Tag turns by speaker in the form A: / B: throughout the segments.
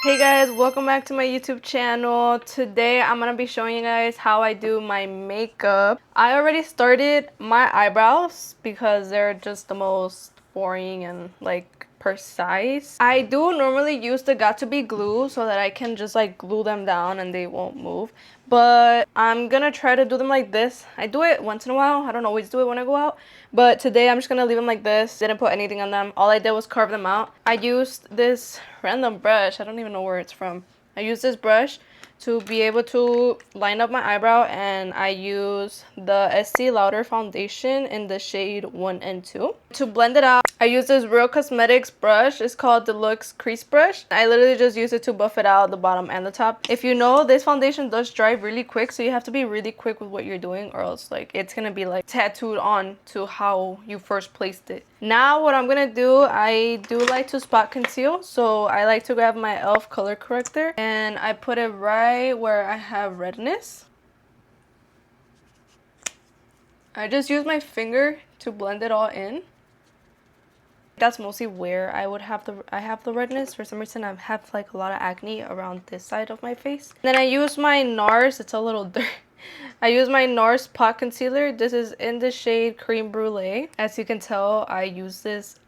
A: Hey guys, welcome back to my YouTube channel. Today I'm gonna be showing you guys how I do my makeup. I already started my eyebrows because they're just the most boring and like precise. I do normally use the got2b glue so that I can just like glue them down and they won't move. But I'm gonna try to do them like this. I do it once in a while. I don't always do it when I go out. But today I'm just gonna leave them like this. Didn't put anything on them. All I did was carve them out. I used this random brush. I don't even know where it's from. I used this brush to be able to line up my eyebrow, and I use the Estee Lauder foundation in the shade 1 and 2. To blend it out, I use this Real Cosmetics brush. It's called Deluxe Crease Brush. I literally just use it to buff it out the bottom and the top. If you know, this foundation does dry really quick, so you have to be really quick with what you're doing, or else like it's gonna be like tattooed on to how you first placed it. Now what I'm gonna do, I do like to spot conceal, so I like to grab my e.l.f. color corrector and I put it right where I have redness. I just use my finger to blend it all in. That's mostly where I have the redness. For some reason I have like a lot of acne around this side of my face. Then I use my NARS, it's a little dirty. I use my NARS pot concealer. This is in the shade Cream Brulee. As you can tell, I use this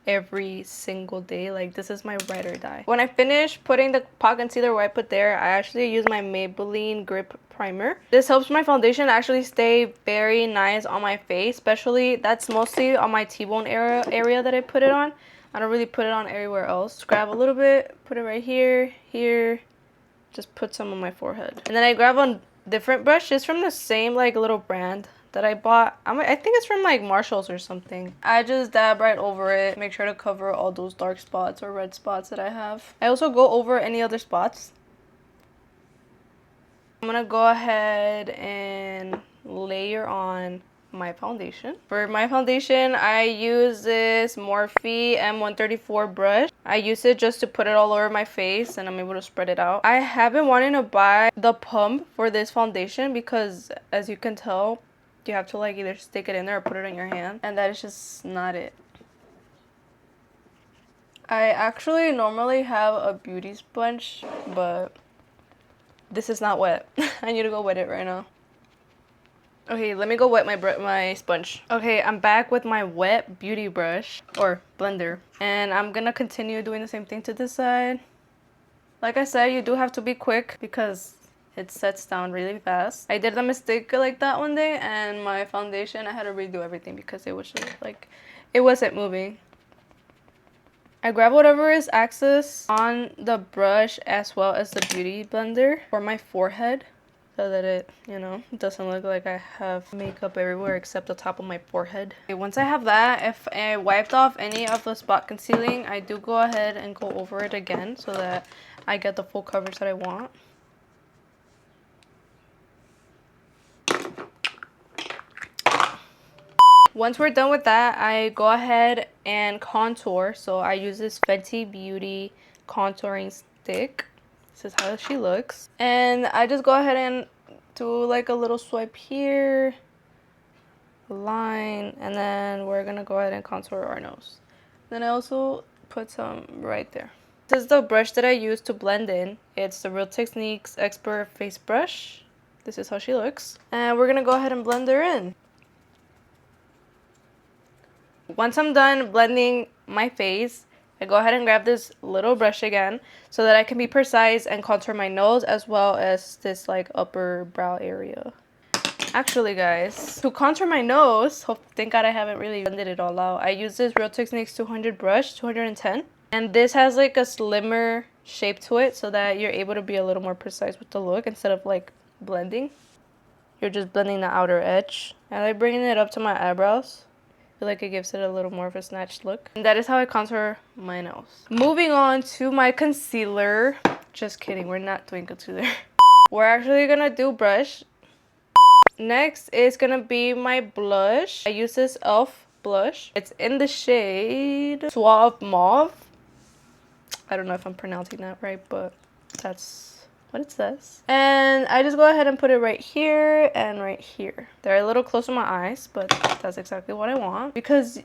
A: every single day. Like, this is my ride or die. When I finish putting the pot concealer where I put there, I actually use my Maybelline Grip Primer. This helps my foundation actually stay very nice on my face, especially that's mostly on my T-bone area that I put it on. I don't really put it on everywhere else. Just grab a little bit, put it right here, just put some on my forehead. And then I grab a different brush. It's from the same like little brand that I bought. I think it's from like Marshalls or something. I just dab right over it, make sure to cover all those dark spots or red spots that I have. I also go over any other spots. I'm gonna go ahead and layer on my foundation. For my foundation, I use this Morphe M134 brush. I use it just to put it all over my face and I'm able to spread it out. I have been wanting to buy the pump for this foundation because, as you can tell, you have to like either stick it in there or put it in your hand, and that is just not it. I actually normally have a beauty sponge, but this is not wet. I need to go wet it right now. Okay, let me go wet my sponge. Okay, I'm back with my wet beauty brush or blender, and I'm gonna continue doing the same thing to this side. Like I said, you do have to be quick because it sets down really fast. I did a mistake like that one day, and my foundation, I had to redo everything because it was just like, it wasn't moving. I grab whatever is excess on the brush as well as the beauty blender for my forehead, so that it, you know, doesn't look like I have makeup everywhere except the top of my forehead. Okay, once I have that, if I wiped off any of the spot concealing, I do go ahead and go over it again so that I get the full coverage that I want. Once we're done with that, I go ahead and contour. So I use this Fenty Beauty contouring stick. This is how she looks. And I just go ahead and do like a little swipe here, line, and then we're gonna go ahead and contour our nose. Then I also put some right there. This is the brush that I use to blend in. It's the Real Techniques Expert Face Brush. This is how she looks. And we're gonna go ahead and blend her in. Once I'm done blending my face, I go ahead and grab this little brush again so that I can be precise and contour my nose as well as this like upper brow area. Actually guys, to contour my nose, thank God I haven't really blended it all out, I use this Real Techniques 200 brush, 210. And this has like a slimmer shape to it so that you're able to be a little more precise with the look instead of like blending. You're just blending the outer edge. And I'm bringing it up to my eyebrows. I feel like it gives it a little more of a snatched look. And that is how I contour my nose. Moving on to my concealer. Just kidding, we're not doing concealer. We're actually gonna do brush. Next is gonna be my blush. I use this e.l.f. blush. It's in the shade Suave Mauve. I don't know if I'm pronouncing that right, but that's what it says. And I just go ahead and put it right here and right here. They're a little close to my eyes, but that's exactly what I want because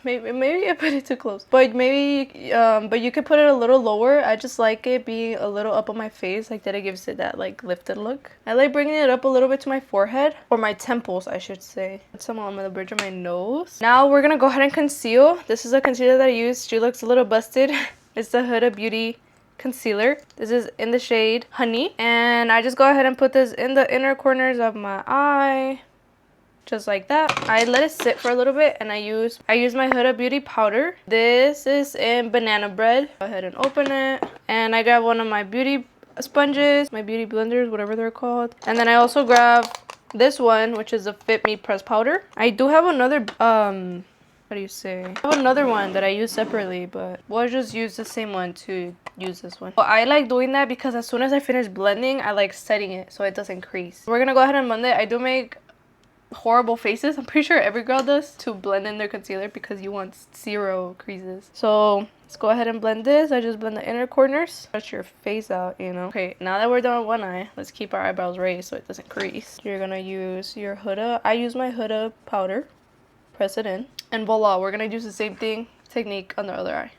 A: maybe I put it too close, but maybe but you could put it a little lower. I just like it being a little up on my face, like that. It gives it that like lifted look. I like bringing it up a little bit to my forehead, or my temples I should say. Put some on the bridge of my nose. Now we're gonna go ahead and conceal. This is a concealer that I use. She looks a little busted. It's the Huda Beauty concealer. This is in the shade Honey, and I just go ahead and put this in the inner corners of my eye, just like that. I let it sit for a little bit, and I use my Huda Beauty powder. This is in Banana Bread. Go ahead and open it, and I grab one of my beauty sponges, my beauty blenders, whatever they're called, and then I also grab this one, which is a Fit Me press powder. I do have another what do you say? I have another one that I use separately, but we'll just use the same one to use this one. Well, I like doing that because as soon as I finish blending, I like setting it so it doesn't crease. We're gonna go ahead and blend it. I do make horrible faces. I'm pretty sure every girl does to blend in their concealer because you want 0 creases. So let's go ahead and blend this. I just blend the inner corners. Stretch your face out, you know. Okay, now that we're done with one eye, let's keep our eyebrows raised so it doesn't crease. You're gonna use your Huda. I use my Huda powder. Press it in, and voila, we're gonna use the same technique on the other eye.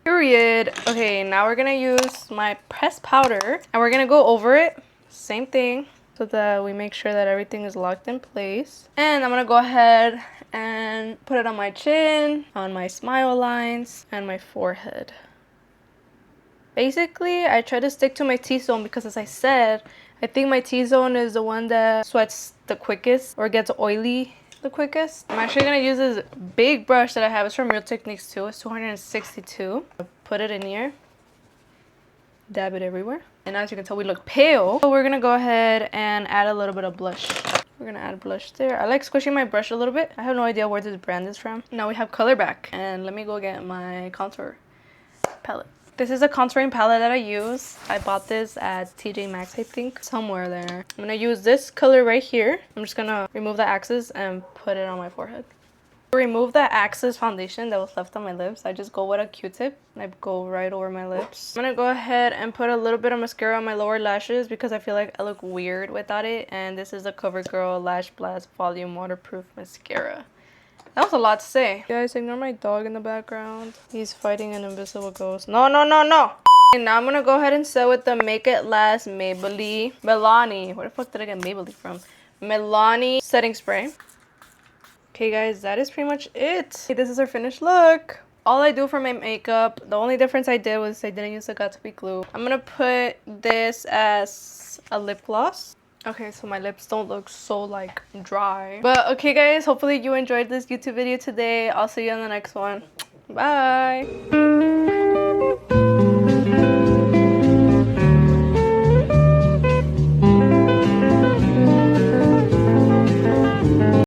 A: Period. Okay, now we're gonna use my pressed powder, and we're gonna go over it, same thing, so that we make sure that everything is locked in place. And I'm gonna go ahead and put it on my chin, on my smile lines, and my forehead. Basically, I try to stick to my T-zone because, as I said, I think my T-zone is the one that sweats the quickest or gets oily the quickest. I'm actually going to use this big brush that I have. It's from Real Techniques too. It's 262. Put it in here. Dab it everywhere. And as you can tell, we look pale. So we're going to go ahead and add a little bit of blush. We're going to add blush there. I like squishing my brush a little bit. I have no idea where this brand is from. Now we have color back. And let me go get my contour palette. This is a contouring palette that I use. I bought this at TJ Maxx, I think. Somewhere there. I'm going to use this color right here. I'm just going to remove the excess and put it on my forehead. To remove the excess foundation that was left on my lips, I just go with a Q-tip and I go right over my lips. I'm going to go ahead and put a little bit of mascara on my lower lashes because I feel like I look weird without it. And this is the CoverGirl Lash Blast Volume Waterproof Mascara. That was a lot to say. Guys, ignore my dog in the background. He's fighting an invisible ghost. No, no, no, no! And now I'm gonna go ahead and set with the Make It Last Milani. Where the fuck did I get Maybelline from? Milani setting spray. Okay, guys, that is pretty much it. Okay, this is our finished look. All I do for my makeup, the only difference I did was I didn't use the Got2b glue. I'm gonna put this as a lip gloss. Okay, so my lips don't look so like dry. But okay guys, hopefully you enjoyed this YouTube video today. I'll see you in the next one. Bye!